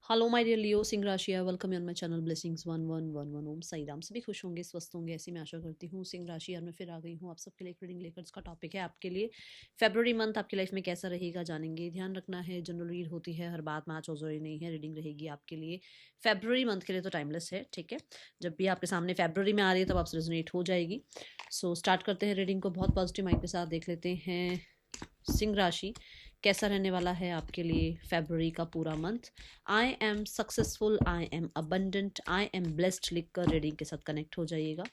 Hello my dear लियो, सिंह राशि है। Welcome on my channel blessings 1111 ओम साई राम। सभी खुश होंगे, स्वस्थ होंगे, ऐसी मैं आशा करती हूँ। सिंह राशि यार मैं फिर आ गई हूँ आप सबके लिए एक रीडिंग लेकर। इसका टॉपिक है आपके लिए फेब्रुअरी मंथ आपकी लाइफ में कैसा रहेगा, जानेंगे। ध्यान रखना है, जनरल रीड होती है, हर बात मैच हो जरूरी नहीं है। रीडिंग रहेगी आपके लिए फेब्रुअरी मंथ के लिए तो टाइमलेस है, ठीक है। जब भी आपके सामने फेब्रुअरी में आ रही है तब आपसे रेजोनेट हो जाएगी। सो स्टार्ट करते हैं रीडिंग को। बहुत पॉजिटिव माइंड के साथ देख लेते हैं सिंह राशि कैसा रहने वाला है आपके लिए फेब्रुअरी का पूरा month. I am successful, I am abundant, I am blessed लिखकर रीडिंग के साथ कनेक्ट हो जाइएगा।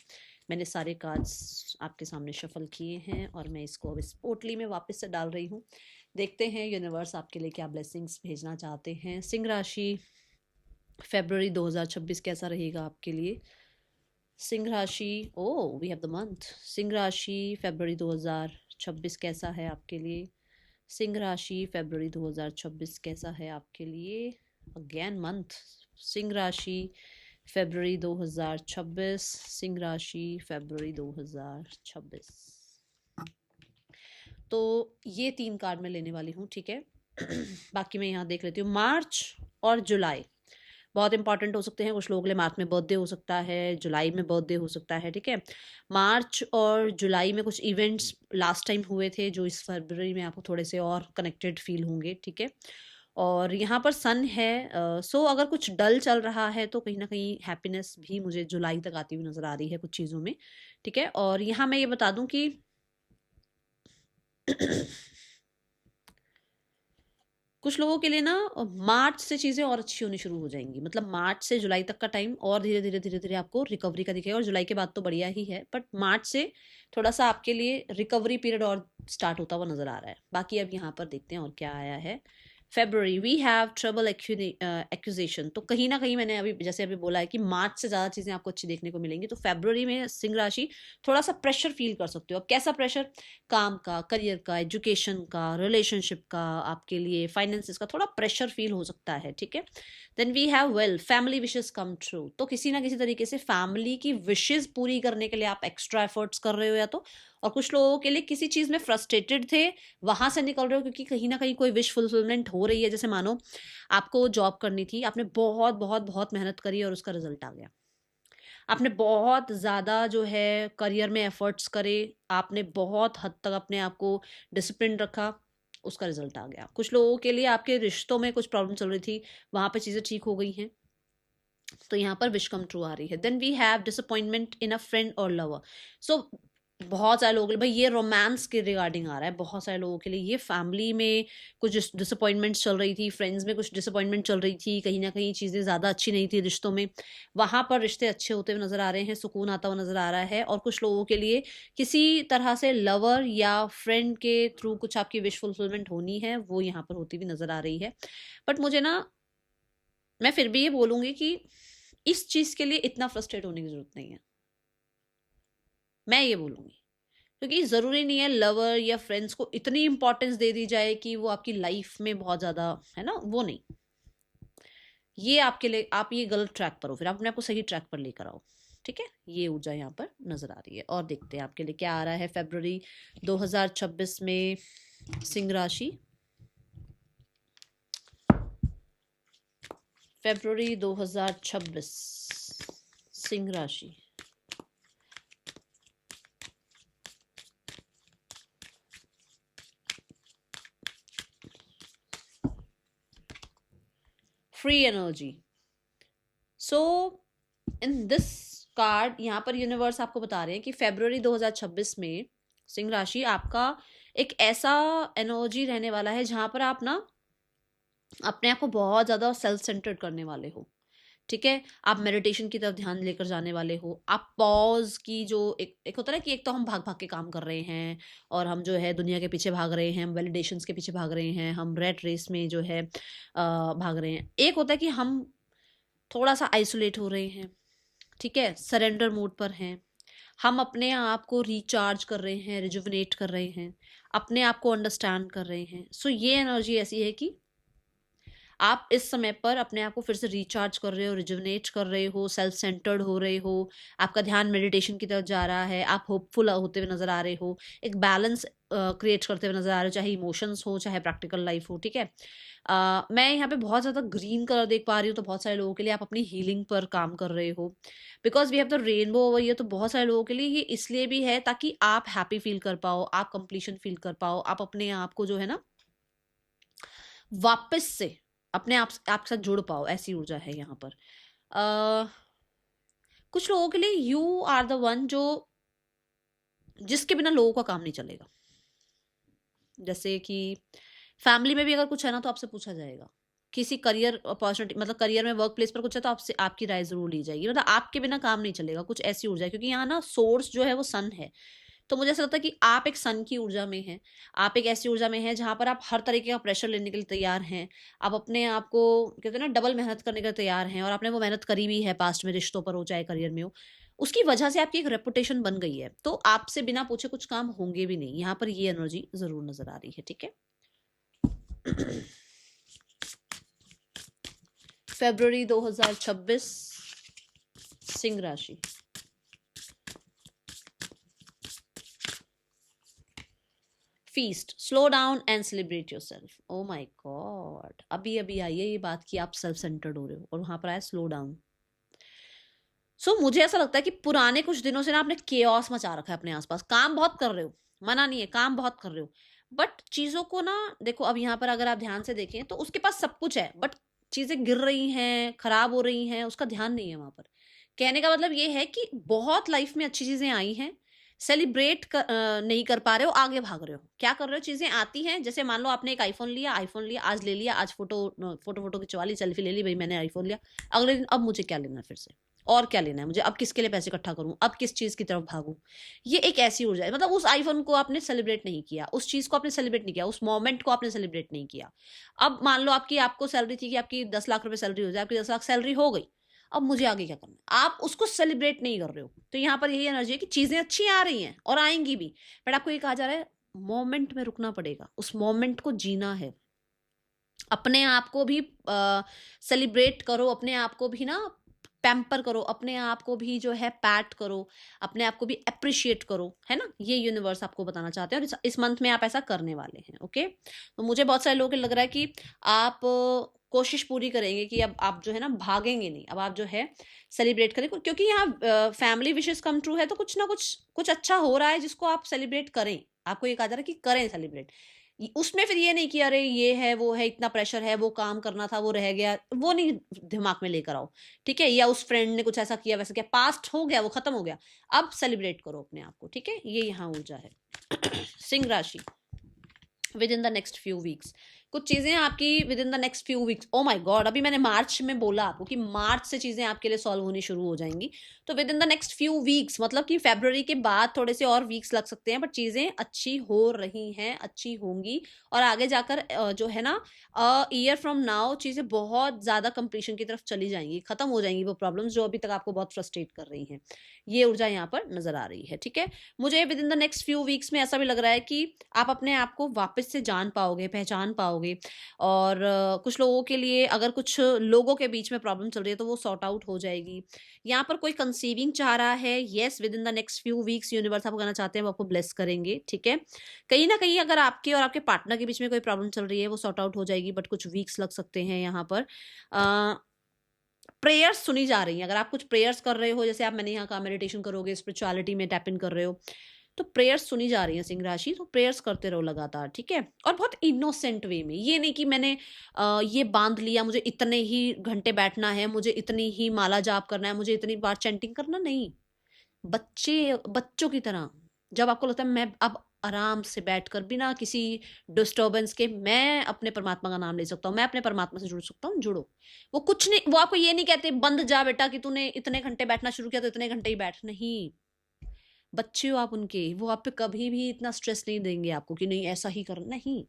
मैंने सारे कार्ड्स आपके सामने शफल किए हैं और मैं इसको अब इस पोटली में वापस से डाल रही हूँ। देखते हैं यूनिवर्स आपके लिए क्या ब्लेसिंग्स भेजना चाहते हैं। सिंह राशि फेब्रुअरी 2026 कैसा रहेगा आपके लिए। सिंह राशि, oh we have the month. सिंह राशि फेब्रुअरी 2026 कैसा है आपके लिए। सिंह राशि फेब्रुअरी 2026 कैसा है आपके लिए। Again month. सिंह राशि फेब्रुअरी 2026। सिंह राशि फेब्रुअरी 2026। तो ये 3 कार्ड मैं लेने वाली हूँ, ठीक है। बाकी मैं यहाँ देख लेती हूँ। मार्च और जुलाई बहुत इंपॉर्टेंट हो सकते हैं। कुछ लोगों के लिए मार्च में बर्थडे हो सकता है, जुलाई में बर्थडे हो सकता है, ठीक है। मार्च और जुलाई में कुछ इवेंट्स लास्ट टाइम हुए थे जो इस फरवरी में आपको थोड़े से और कनेक्टेड फील होंगे, ठीक है। और यहाँ पर सन है। सो अगर कुछ डल चल रहा है तो कहीं ना कहीं हैप्पीनेस भी मुझे जुलाई तक आती हुई नजर आ रही है कुछ चीज़ों में, ठीक है। और यहाँ मैं ये बता दूं कि कुछ लोगों के लिए ना मार्च से चीज़ें और अच्छी होनी शुरू हो जाएंगी। मतलब मार्च से जुलाई तक का टाइम और धीरे धीरे धीरे धीरे आपको रिकवरी का दिखेगा। और जुलाई के बाद तो बढ़िया ही है, बट मार्च से थोड़ा सा आपके लिए रिकवरी पीरियड और स्टार्ट होता हुआ नजर आ रहा है। बाकी अब यहाँ पर देखते हैं और क्या आया है। February we have trouble accusation. तो कहीं ना कहीं मैंने अभी जैसे अभी बोला है कि मार्च से ज़्यादा चीज़ें आपको अच्छी देखने को मिलेंगी। तो फेब्रुअरी में सिंह राशि थोड़ा सा प्रेशर फील कर सकते हो। अब कैसा प्रेशर? काम का, करियर का, एजुकेशन का, रिलेशनशिप का, आपके लिए फाइनेंसिस का थोड़ा प्रेशर फील हो सकता है, ठीक है। Then we have well family wishes come true. तो किसी ना किसी तरीके से फैमिली की विशेस पूरी करने के लिए आप एक्स्ट्रा एफर्ट्स कर रहे हो या तो। और कुछ लोगों के लिए किसी चीज में फ्रस्ट्रेटेड थे, वहां से निकल रहे हो क्योंकि कहीं ना कहीं कोई विश फुलफिलमेंट हो रही है। जैसे मानो आपको जॉब करनी थी, आपने बहुत बहुत बहुत मेहनत करी और उसका रिजल्ट आ गया। आपने बहुत ज़्यादा जो है करियर में एफर्ट्स करे, आपने बहुत हद तक अपने आप को डिसिप्लिन रखा, उसका रिजल्ट आ गया। कुछ लोगों के लिए आपके रिश्तों में कुछ प्रॉब्लम चल रही थी, वहां पे चीज़ें ठीक हो गई हैं, तो यहाँ पर विश कम ट्रू आ रही है। Then we have disappointment in a friend और लवर। सो बहुत सारे लोगों के लिए भाई ये रोमांस के रिगार्डिंग आ रहा है। बहुत सारे लोगों के लिए ये फैमिली में कुछ डिसअपॉइंटमेंट्स चल रही थी, फ्रेंड्स में कुछ डिसअपॉइंटमेंट चल रही थी, कहीं ना कहीं चीज़ें ज़्यादा अच्छी नहीं थी रिश्तों में। वहां पर रिश्ते अच्छे होते हुए नजर आ रहे हैं, सुकून आता हुआ नजर आ रहा है। और कुछ लोगों के लिए किसी तरह से लवर या फ्रेंड के थ्रू कुछ आपकी विश फुलफिलमेंट होनी है, वो यहाँ पर होती हुई नजर आ रही है। बट मुझे ना, मैं फिर भी ये बोलूंगी कि इस चीज के लिए इतना फ्रस्ट्रेट होने की जरूरत नहीं है, मैं ये बोलूंगी। क्योंकि जरूरी नहीं है लवर या फ्रेंड्स को इतनी इंपॉर्टेंस दे दी जाए कि वो आपकी लाइफ में बहुत ज्यादा है ना, वो नहीं। ये आपके लिए, आप ये गलत ट्रैक पर हो, फिर आप अपने आप को सही ट्रैक पर लेकर आओ, ठीक है। ये ऊर्जा यहाँ पर नजर आ रही है। और देखते हैं आपके लिए क्या आ रहा है फेब्रुअरी 2026 में सिंह राशि। फेब्रुअरी 2026 सिंह राशि। Free energy. So in this card यहाँ पर यूनिवर्स आपको बता रहे हैं कि फेब्रुअरी 2026 में सिंह राशि आपका एक ऐसा एनर्जी रहने वाला है जहां पर आप ना अपने आप को बहुत ज्यादा सेल्फ सेंटर्ड करने वाले हो, ठीक है। आप मेडिटेशन की तरफ ध्यान लेकर जाने वाले हो। आप पॉज की जो एक होता है ना कि एक तो हम भाग भाग के काम कर रहे हैं और हम जो है दुनिया के पीछे भाग रहे हैं, हम वैलिडेशंस के पीछे भाग रहे हैं, हम रेट रेस में जो है भाग रहे हैं। एक होता है कि हम थोड़ा सा आइसोलेट हो रहे हैं, ठीक है, सरेंडर मोड पर हैं, हम अपने आप को रिचार्ज कर रहे हैं, रिजुविनेट कर रहे हैं, अपने आप को अंडरस्टैंड कर रहे हैं। सो ये एनर्जी ऐसी है कि आप इस समय पर अपने आप को फिर से रिचार्ज कर रहे हो, रिजुवनेट कर रहे हो, सेल्फ सेंटर्ड हो रहे हो, आपका ध्यान मेडिटेशन की तरफ जा रहा है, आप होपफुल होते हुए नजर आ रहे हो, एक बैलेंस क्रिएट करते हुए नजर आ रहे हो, चाहे इमोशंस हो चाहे प्रैक्टिकल लाइफ हो, ठीक है। मैं यहाँ पे बहुत ज़्यादा ग्रीन कलर देख पा रही हूँ, तो बहुत सारे लोगों के लिए आप अपनी हीलिंग पर काम कर रहे हो, because we have the rainbow over here. तो बहुत सारे लोगों के लिए ये इसलिए भी है ताकि आप हैप्पी फील कर पाओ, आप कंप्लीशन फील कर पाओ, आप अपने आप को जो है ना वापस से अपने आप के साथ जुड़ पाओ, ऐसी ऊर्जा है यहाँ पर। कुछ लोगों के लिए यू आर द वन जो जिसके बिना लोगों का काम नहीं चलेगा। जैसे कि फैमिली में भी अगर कुछ है ना तो आपसे पूछा जाएगा, किसी करियर अपॉर्चुनिटी मतलब करियर में वर्क प्लेस पर कुछ है तो आपसे आपकी राय जरूर ली जाएगी, मतलब आपके बिना काम नहीं चलेगा, कुछ ऐसी ऊर्जा है। क्योंकि यहाँ ना सोर्स जो है वो सन है, तो मुझे ऐसा लगता है कि आप एक सन की ऊर्जा में हैं, आप एक ऐसी ऊर्जा में हैं जहां पर आप हर तरीके का प्रेशर लेने के लिए तैयार हैं, आप अपने आप को कहते हैं ना डबल मेहनत करने के लिए तैयार हैं, और आपने वो मेहनत करी भी है पास्ट में, रिश्तों पर हो चाहे करियर में हो, उसकी वजह से आपकी एक रेपुटेशन बन गई है, तो आपसे बिना पूछे कुछ काम होंगे भी नहीं। यहाँ पर ये एनर्जी जरूर नजर आ रही है, ठीक है। फरवरी 2026, सिंह राशि। Feast, slow down and celebrate yourself. Oh my god, अभी अभी आई है ये बात कि आप सेल्फ सेंटर्ड हो रहे हो, और वहां पर आया स्लो डाउन। मुझे ऐसा लगता है कि पुराने कुछ दिनों से ना आपने केओस मचा रखा है अपने आसपास, काम बहुत कर रहे हो, मना नहीं है, काम बहुत कर रहे हो, बट चीजों को ना देखो, अब यहाँ पर अगर आप ध्यान से देखें तो उसके पास सब कुछ है, बट चीजें गिर रही हैं, खराब हो रही हैं, उसका ध्यान नहीं है वहां पर। कहने का मतलब ये है कि बहुत लाइफ में अच्छी चीजें आई हैं, सेलिब्रेट नहीं कर पा रहे हो, आगे भाग रहे हो। क्या कर रहे हो, चीजें आती हैं, जैसे मान लो आपने एक आईफोन लिया, आज ले लिया, आज फोटो खिंचवा ली, सेल्फी ले ली, भाई मैंने आईफोन लिया, अगले दिन अब मुझे क्या लेना है फिर से, और क्या लेना है मुझे, अब किसके लिए पैसे इकट्ठा करूं, अब किस चीज की तरफ भागूं। ये एक ऐसी ऊर्जा है, मतलब उस आईफोन को आपने सेलिब्रेट नहीं किया, उस चीज को आपने सेलिब्रेट नहीं किया, उस मोमेंट को आपने सेलिब्रेट नहीं किया। अब मान लो आपको सैलरी थी कि आपकी 10 लाख रुपए सैलरी हो जाए, आपकी 10 लाख सैलरी हो गई, अब मुझे आगे क्या करना है, आप उसको सेलिब्रेट नहीं कर रहे हो। तो यहाँ पर यही एनर्जी है कि चीजें अच्छी आ रही हैं और आएंगी भी, बट आपको ये कहा जा रहा है मोमेंट में रुकना पड़ेगा, उस मोमेंट को जीना है, अपने आप को भी सेलिब्रेट करो, अपने आप को भी ना पैम्पर करो, अपने आप को भी जो है पैट करो, अपने आप को भी अप्रिशिएट करो, है ना। ये यूनिवर्स आपको बताना चाहते हैं, और इस मंथ में आप ऐसा करने वाले हैं, ओके। तो मुझे बहुत सारे लोगों को लग रहा है कि आप कोशिश पूरी करेंगे कि अब आप जो है ना भागेंगे नहीं, अब आप जो है सेलिब्रेट करें, क्योंकि यहाँ फैमिली विशेष कम ट्रू है, तो कुछ ना कुछ अच्छा हो रहा है जिसको आप सेलिब्रेट करें। आपको ये कहा जा रहा है कि करें सेलिब्रेट, उसमें फिर ये नहीं कि अरे ये है वो है, इतना प्रेशर है, वो काम करना था वो रह गया, वो नहीं दिमाग में लेकर आओ, ठीक है। या उस फ्रेंड ने कुछ ऐसा किया वैसा किया, पास्ट हो गया, वो खत्म हो गया, अब सेलिब्रेट करो अपने आप को, ठीक है। ये यहाँ ऊर्जा है। सिंह राशि, with in the next few weeks कुछ चीजें आपकी with in the next few weeks, oh my God, अभी मैंने मार्च में बोला आपको कि मार्च से चीजें आपके लिए सॉल्व होनी शुरू हो जाएंगी, तो with in the next few weeks मतलब कि फरवरी के बाद थोड़े से और वीक्स लग सकते हैं, बट चीजें अच्छी हो रही हैं, अच्छी होंगी, और आगे जाकर जो है ना ईयर फ्रॉम नाउ चीजें बहुत ज्यादा कंप्लीशन की तरफ चली जाएंगी, खत्म हो जाएंगी वो प्रॉब्लम्स जो अभी तक आपको बहुत फ्रस्ट्रेट कर रही हैं। ये ऊर्जा यहाँ पर नजर आ रही है, ठीक है। मुझे with in the next few weeks में ऐसा भी लग रहा है कि आप अपने आप को वापस से जान पाओगे, पहचान पाओगे, और कुछ लोगों के लिए अगर कुछ लोगों के बीच में प्रॉब्लम चल रही है तो वो सॉर्ट आउट हो जाएगी। यहाँ पर कोई कंसीविंग चाह रहा है, yes, with in the next few weeks universe आपको कहना चाहते हैं वो आपको ब्लेस करेंगे, ठीक है। कहीं ना कहीं अगर आपके और आपके पार्टनर के बीच में कोई प्रॉब्लम चल रही है वो सॉर्ट आउट हो जाएगी, बट कुछ वीक्स लग सकते हैं। यहाँ पर प्रेयर्स सुनी जा रही हैं, अगर आप कुछ प्रेयर्स कर रहे हो, जैसे आप मैंने यहाँ कहा मेडिटेशन करोगे, स्पिरिचुअलिटी में टैप इन कर रहे हो, तो प्रेयर्स सुनी जा रही हैं सिंह राशि, तो प्रेयर्स करते रहो लगातार, ठीक है। और बहुत इनोसेंट वे में, ये नहीं कि मैंने ये बांध लिया, मुझे इतने ही घंटे बैठना है, मुझे इतनी ही माला जाप करना है, मुझे इतनी बार चैंटिंग करना, नहीं। बच्चों की तरह, जब आपको लगता है मैं अब आराम से बैठकर बिना किसी डिस्टर्बेंस के मैं अपने परमात्मा का नाम ले सकता हूँ, मैं अपने परमात्मा से जुड़ सकता हूँ, जुड़ो। वो कुछ नहीं, वो आपको ये नहीं कहते बंद जा बेटा कि तूने इतने घंटे बैठना शुरू किया तो इतने घंटे ही बैठ, नहीं। बच्चे हो आप उनके, वो आप पे कभी भी इतना स्ट्रेस नहीं देंगे आपको कि नहीं ऐसा ही करना, नहीं,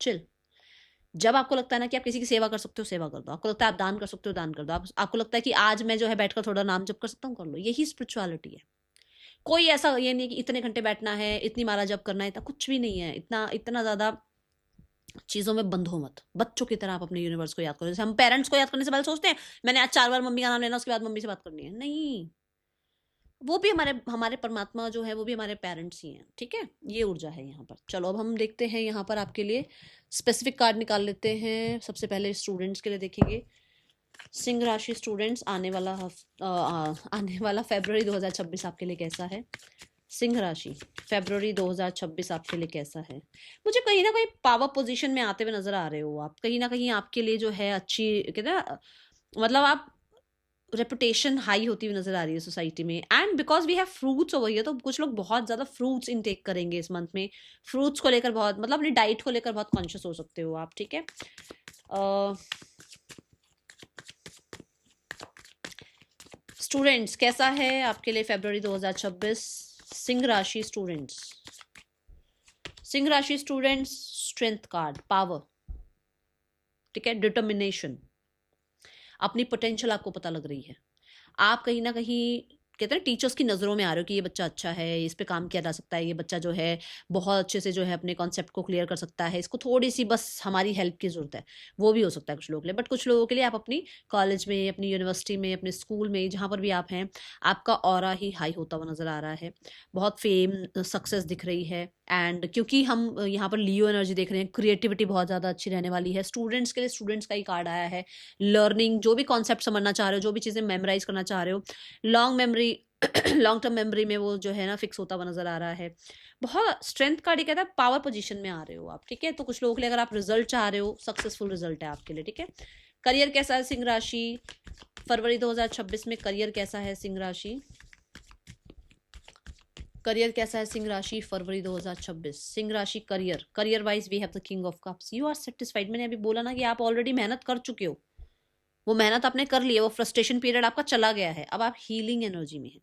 चिल। जब आपको लगता है ना कि आप किसी की सेवा कर सकते हो, सेवा कर दो। आपको लगता है आप दान कर सकते हो, दान कर दो। आपको लगता है कि आज मैं जो है बैठकर थोड़ा नाम जप कर सकता हूँ, कर लो। यही स्पिरिचुअलिटी है। कोई ऐसा ये नहीं कि इतने घंटे बैठना है, इतनी माला जप करना है, इतना कुछ भी नहीं है। इतना इतना ज्यादा चीज़ों में बंधो मत, बच्चों की तरह आप अपने यूनिवर्स को याद करो। जैसे हम पेरेंट्स को याद करने से पहले सोचते हैं मैंने आज 4 बार मम्मी का नाम लेना, उसके बाद मम्मी से बात करनी है, नहीं। वो भी हमारे हमारे परमात्मा जो है वो भी हमारे पेरेंट्स ही हैं, ठीक है। ये ऊर्जा है यहाँ पर। चलो अब हम देखते हैं यहाँ पर आपके लिए स्पेसिफिक कार्ड निकाल लेते हैं। सबसे पहले स्टूडेंट्स के लिए देखेंगे। सिंह राशि स्टूडेंट्स, आने वाला फरवरी 2026 आपके लिए कैसा है। सिंह राशि फरवरी 2026 आपके लिए कैसा है। मुझे कहीं ना कहीं पावर पोजीशन में आते हुए नजर आ रहे हो आप। कहीं ना कहीं आपके लिए जो है अच्छी, कहते हैं ना, मतलब आप रेपुटेशन हाई होती हुई नजर आ रही है सोसाइटी में। And because we have fruits over here, तो कुछ लोग बहुत ज्यादा फ्रूट्स इनटेक करेंगे इस मंथ में। फ्रूट्स को लेकर बहुत, मतलब अपनी डाइट को लेकर बहुत कॉन्शियस हो सकते हो आप, ठीक है। स्टूडेंट्स कैसा है आपके लिए फरवरी 2026। सिंह राशि स्टूडेंट्स, सिंह राशि स्टूडेंट्स, स्ट्रेंथ कार्ड, पावर, ठीक है, डिटर्मिनेशन, अपनी पोटेंशियल आपको पता लग रही है। आप कहीं ना कहीं, कहते हैं, टीचर्स की नज़रों में आ रहे हो कि ये बच्चा अच्छा है, इस पे काम किया जा सकता है, ये बच्चा जो है बहुत अच्छे से जो है अपने कॉन्सेप्ट को क्लियर कर सकता है, इसको थोड़ी सी बस हमारी हेल्प की ज़रूरत है। वो भी हो सकता है कुछ लोगों के लिए। बट कुछ लोगों के लिए आप अपनी कॉलेज में, अपनी यूनिवर्सिटी में, अपने स्कूल में, जहाँ पर भी आप हैं, आपका ऑरा ही हाई होता हुआ नज़र आ रहा है। बहुत फेम, सक्सेस दिख रही है। एंड क्योंकि हम यहाँ पर लियो एनर्जी देख रहे हैं, क्रिएटिविटी बहुत ज़्यादा अच्छी रहने वाली है। स्टूडेंट्स के लिए स्टूडेंट्स का ही कार्ड आया है। लर्निंग, जो भी कॉन्सेप्ट समझना चाह रहे हो, जो भी चीज़ें मेमोराइज करना चाह रहे हो, long memory long term memory में वो जो है ना फिक्स होता हुआ नजर आ रहा है। बहुत स्ट्रेंथ कार्ड ये कहता है पावर पोजीशन में आ रहे हो आप, ठीक है। तो कुछ लोगों के लिए अगर आप रिजल्ट चाह रहे हो, सक्सेसफुल रिजल्ट है आपके लिए, ठीक है। करियर कैसा है सिंह राशि फरवरी 2026 में, करियर कैसा है सिंह राशि, करियर कैसा है सिंह राशि फरवरी 2026। सिंह राशि career, career wise we have the king of cups. You are satisfied. मैंने अभी बोला ना कि आप ऑलरेडी मेहनत कर चुके हो, वो मेहनत आपने कर ली है, वो फ्रस्ट्रेशन पीरियड आपका चला गया है। अब आप हीलिंग एनर्जी में हैं,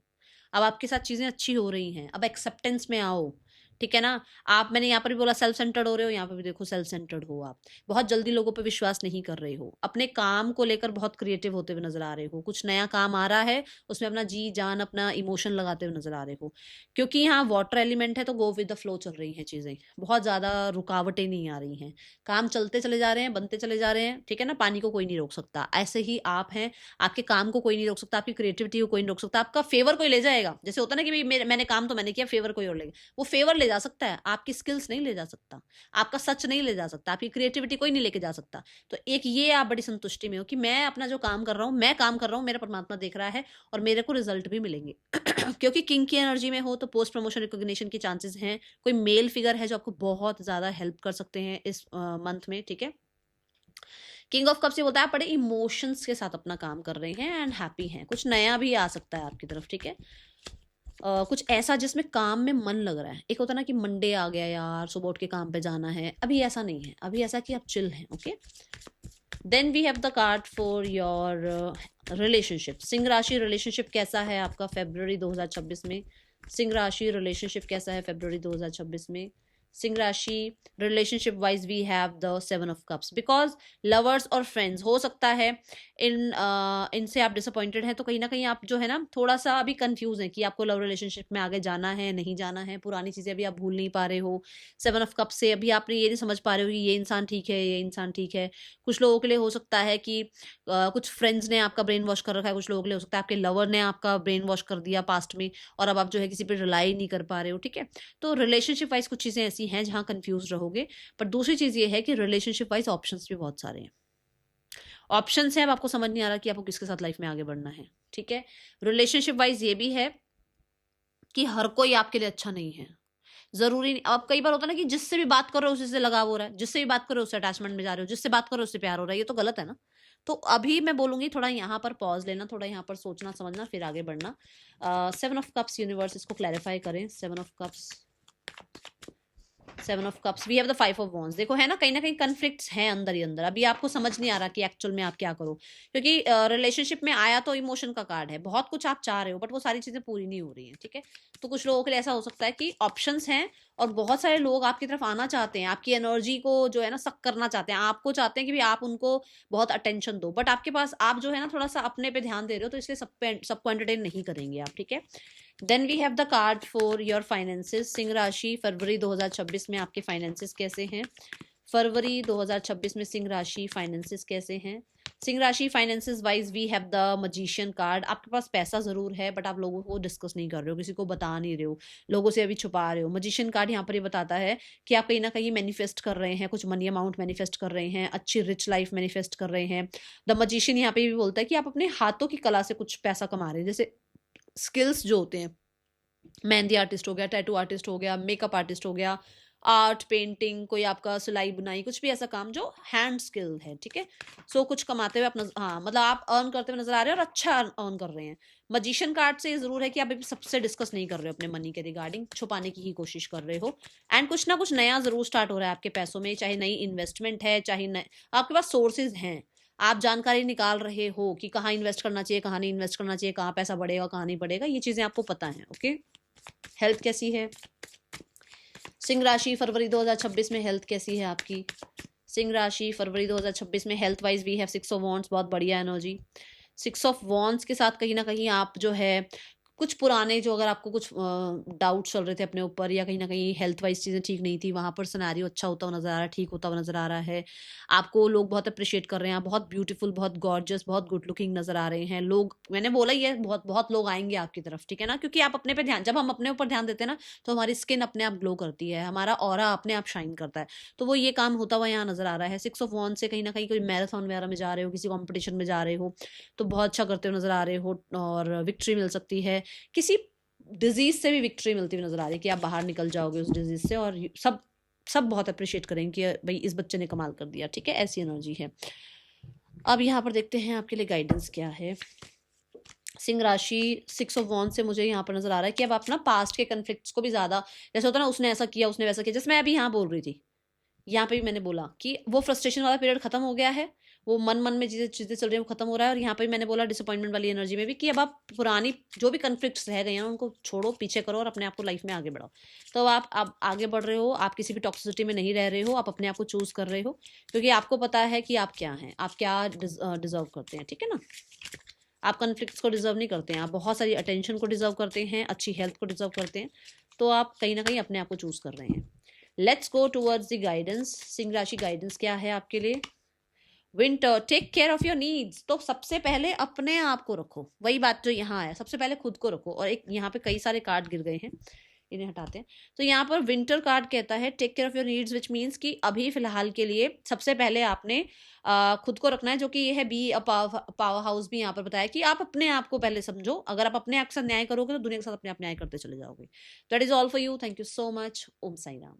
अब आपके साथ चीज़ें अच्छी हो रही हैं। अब एक्सेप्टेंस में आओ, ठीक है ना। आप, मैंने यहाँ पर भी बोला सेल्फ सेंटर्ड हो रहे हो, यहाँ पर भी देखो सेल्फ सेंटर्ड हो आप। बहुत जल्दी लोगों पे विश्वास नहीं कर रहे हो, अपने काम को लेकर बहुत क्रिएटिव होते हुए नजर आ रहे हो। कुछ नया काम आ रहा है, उसमें अपना जी जान, अपना इमोशन लगाते हुए नजर आ रहे हो। क्योंकि यहाँ वाटर एलिमेंट है तो गो विद द फ्लो चल रही हैं चीज़ें, बहुत ज़्यादा रुकावटें नहीं आ रही हैं। काम चलते चले जा रहे हैं, बनते चले जा रहे हैं, ठीक है ना। पानी को कोई नहीं रोक सकता, ऐसे ही आप हैं। आपके काम को कोई नहीं रोक सकता, आपकी क्रिएटिविटी को कोई नहीं रोक सकता, आपका फेवर कोई ले जाएगा। जैसे होता है ना कि मैंने काम तो मैंने किया, फेवर कोई और ले गया। वो फेवर ले जा सकता है, आपकी स्किल्स नहीं ले जा सकता, आपका सच नहीं ले जा सकता, आपकी क्रिएटिविटी कोई नहीं लेके जा सकता। तो एक ये आप बड़ी संतुष्टि में हो कि मैं अपना जो काम कर रहा हूँ, मैं काम कर रहा हूँ, मेरा परमात्मा देख रहा है और मेरे को रिजल्ट भी मिलेंगे। क्योंकि किंग की एनर्जी में हो तो पोस्ट प्रमोशन रिकॉग्निशन के चांसेस हैं। कोई मेल फिगर है जो आपको बहुत ज्यादा हेल्प कर सकते हैं इस मंथ में, ठीक है। किंग ऑफ कप्स ये बोलता है आप बड़े इमोशंस के साथ अपना काम कर रहे हैं एंड हैप्पी हैं। कुछ नया भी आ सकता है आपकी तरफ, ठीक है। कुछ ऐसा जिसमें काम में मन लग रहा है। एक होता है ना कि मंडे आ गया यार, सुबह उठ के काम पे जाना है, अभी ऐसा नहीं है। अभी ऐसा कि आप चिल हैं, okay. Then we have the card for your relationship. सिंह राशि रिलेशनशिप कैसा है आपका फरवरी 2026 में। सिंह राशि रिलेशनशिप कैसा है फरवरी 2026 में। सिंह राशि relationship wise we have the 7 of cups. Because lovers और फ्रेंड्स हो सकता है इनसे आप डिसअपॉइंटेड हैं, तो कहीं ना कहीं आप जो है ना थोड़ा सा अभी कंफ्यूज हैं कि आपको लव रिलेशनशिप में आगे जाना है नहीं जाना है। पुरानी चीजें अभी आप भूल नहीं पा रहे हो। 7 ऑफ कप्स से अभी आपने ये नहीं समझ पा रहे हो कि ये इंसान ठीक है, ये इंसान ठीक है। कुछ लोगों के लिए हो सकता है कि कुछ फ्रेंड्स ने आपका ब्रेन वॉश कर रखा है। कुछ लोगों के लिए हो सकता है आपके लवर ने आपका ब्रेन वॉश कर दिया पास्ट में, और अब आप जो है किसी पर रिलाई नहीं कर पा रहे हो, ठीक है। तो रिलेशनशिप वाइज कुछ चीजें ऐसी हैं जहां कंफ्यूज रहोगे। पर दूसरी चीज ये है कि रिलेशनशिप वाइज ऑप्शंस भी बहुत सारे हैं। ऑप्शंस हैं, अब आपको समझ नहीं आ रहा कि आपको किसके साथ लाइफ में आगे बढ़ना है, ठीक है। रिलेशनशिप वाइज ये भी है कि हर कोई आपके लिए अच्छा नहीं है, जरूरी नहीं। अब कई बार होता है ना कि जिससे भी बात कर रहे हो उसी से लगाव हो रहा है, जिससे भी बात कर रहे हो उससे अटैचमेंट में जा रहे हो, जिससे बात कर रहे हो उससे प्यार हो रहा है, ये तो गलत है ना। तो अभी मैं बोलूंगी थोड़ा यहाँ पर पॉज लेना, थोड़ा यहाँ पर सोचना समझना, फिर आगे बढ़ना। 7 ऑफ कप्स यूनिवर्स, इसको क्लैरिफाई करें। 7 of cups, 7 of cups, we have the 5 of wands. देखो है ना कहीं कन्फ्लिक्ट्स हैं अंदर ही अंदर। अभी आपको समझ नहीं आ रहा कि एक्चुअल में आप क्या करो, क्योंकि रिलेशनशिप में आया तो इमोशन का कार्ड है। बहुत कुछ आप चाह रहे हो बट वो सारी चीजें पूरी नहीं हो रही हैं, ठीक है। तो कुछ लोगों के लिए ऐसा हो सकता है कि ऑप्शंस हैं और बहुत सारे लोग आपकी तरफ आना चाहते हैं, आपकी एनर्जी को जो है ना सक करना चाहते हैं, आपको चाहते हैं कि भी आप उनको बहुत अटेंशन दो। बट आपके पास, आप जो है ना थोड़ा सा अपने पे ध्यान दे रहे हो, तो इसलिए सबको एंटरटेन नहीं करेंगे आप, ठीक है। Then we have the card for your finances. सिंह राशि फरवरी 2026 में आपके फाइनेंसेस कैसे हैं। फरवरी 2026 में सिंह राशि फाइनेंसेस कैसे हैं? सिंह राशि finances wise we have the magician card. आपके पास पैसा जरूर है बट आप लोगों को डिस्कस नहीं कर रहे हो, किसी को बता नहीं रहे हो, लोगों से अभी छुपा रहे हो। मजिशियन कार्ड यहाँ पर ये बताता है कि आप कहीं ना कहीं मैनिफेस्ट कर रहे हैं, कुछ मनी अमाउंट मैनिफेस्ट कर रहे हैं, अच्छी रिच लाइफ मैनिफेस्ट कर रहे हैं। द मजिशियन यहाँ पे भी बोलता है कि आप अपने हाथों की कला से कुछ पैसा कमा रहे हैं, जैसे स्किल्स जो होते हैं, मेहंदी आर्टिस्ट हो गया, टैटू आर्टिस्ट हो गया, मेकअप आर्टिस्ट हो गया, आर्ट पेंटिंग, कोई आपका सिलाई बुनाई, कुछ भी ऐसा काम जो हैंड स्किल है, ठीक है। सो कुछ कमाते हुए आप हाँ मतलब आप अर्न करते हुए नजर आ रहे हैं और अच्छा अर्न कर रहे हैं। मजिशियन कार्ड से ये जरूर है कि आप अभी सबसे डिस्कस नहीं कर रहे हो अपने मनी के रिगार्डिंग, छुपाने की ही कोशिश कर रहे हो। एंड कुछ ना कुछ नया जरूर स्टार्ट हो रहा है आपके पैसों में, चाहे नई इन्वेस्टमेंट है, चाहे आपके पास सोर्सेज हैं, आप जानकारी निकाल रहे हो कि कहाँ इन्वेस्ट करना चाहिए, कहाँ नहीं इन्वेस्ट करना चाहिए, कहाँ पैसा बढ़ेगा, कहाँ नहीं बढ़ेगा, ये चीजें आपको पता है। ओके, हेल्थ कैसी है? सिंह राशि फरवरी 2026 में हेल्थ कैसी है आपकी? सिंह राशि फरवरी 2026 में health wise we have 6 of wands, बहुत बढ़िया एनर्जी। 6 ऑफ वॉन्ड्स के साथ कहीं ना कहीं आप जो है कुछ पुराने जो अगर आपको कुछ डाउट चल रहे थे अपने ऊपर, या कहीं ना कहीं हेल्थ वाइज चीज़ें ठीक नहीं थी, वहाँ पर सिनेरियो अच्छा होता हुआ नजर आ रहा है, ठीक होता हुआ नजर आ रहा है। आपको लोग बहुत अप्रिशिएट कर रहे हैं, आप बहुत ब्यूटीफुल, बहुत गॉर्जियस, बहुत गुड लुकिंग नजर आ रहे हैं। लोग, मैंने बोला ही है, बहुत बहुत लोग आएंगे आपकी तरफ, ठीक है ना, क्योंकि आप अपने पे ध्यान, जब हम अपने ऊपर ध्यान देते हैं ना तो हमारी स्किन अपने आप ग्लो करती है, हमारा ऑरा अपने आप शाइन करता है। तो वो ये काम होता हुआ यहाँ नजर आ रहा है। 6 ऑफ वॉन्ड से कहीं ना कहीं कोई मैराथन वगैरह में जा रहे हो, किसी कॉम्पिटिशन में जा रहे हो तो बहुत अच्छा करते हुए नजर आ रहे हो और विक्ट्री मिल सकती है। किसी डिजीज से भी विक्ट्री मिलती हुई नजर आ रही है कि आप बाहर निकल जाओगे उस डिजीज से, और सब सब बहुत अप्रिशिएट करेंगे कि भाई इस बच्चे ने कमाल कर दिया, ठीक है, ऐसी एनर्जी है। अब यहाँ पर देखते हैं आपके लिए गाइडेंस क्या है। सिंह राशि 6 ऑफ वॉन्ड से मुझे यहाँ पर नजर आ रहा है कि अब आप ना पास्ट के कन्फ्लिक्ट्स को भी ज्यादा, जैसे होता है ना, उसने ऐसा किया, उसने वैसा किया, जैसे मैं अभी यहाँ बोल रही थी, यहाँ पे भी मैंने बोला कि वो फ्रस्ट्रेशन वाला पीरियड खत्म हो गया है, वो मन मन में चीजें चीजें चल रही हैं वो खत्म हो रहा है। और यहाँ पे भी मैंने बोला डिसअपॉइंटमेंट वाली एनर्जी में भी कि अब आप पुरानी जो भी कन्फ्लिक्ट्स रह गए हैं उनको छोड़ो, पीछे करो और अपने आप को लाइफ में आगे बढ़ाओ। तो आप आगे बढ़ रहे हो, आप किसी भी टॉक्सिसिटी में नहीं रह रहे हो, आप अपने आप को चूज कर रहे हो, क्योंकि आपको पता है कि आप क्या हैं, आप क्या डिजर्व करते हैं, ठीक है ना। आप कन्फ्लिक्ट्स को डिजर्व नहीं करते हैं, आप बहुत सारी अटेंशन को डिजर्व करते हैं, अच्छी हेल्थ को डिजर्व करते हैं, तो आप कहीं ना कहीं अपने आप को चूज कर रहे हैं। Let's go towards the guidance. सिंह राशि गाइडेंस क्या है आपके लिए? Winter, take care of your needs. तो सबसे पहले अपने आप को रखो, वही बात जो यहाँ है, सबसे पहले खुद को रखो। और एक यहाँ पे कई सारे कार्ड गिर गए हैं, इन्हें हटाते हैं। तो यहाँ पर विंटर कार्ड कहता है take care of your needs, which means कि अभी फिलहाल के लिए सबसे पहले आपने खुद को रखना है, जो कि ये है बी पावर हाउस भी यहाँ पर बताया कि आप अपने आप को पहले समझो। अगर आप अपने आप के साथ न्याय करोगे तो दुनिया के साथ अपने आप न्याय करते चले जाओगे। That is all for you. Thank you so much. Om Sai Ram.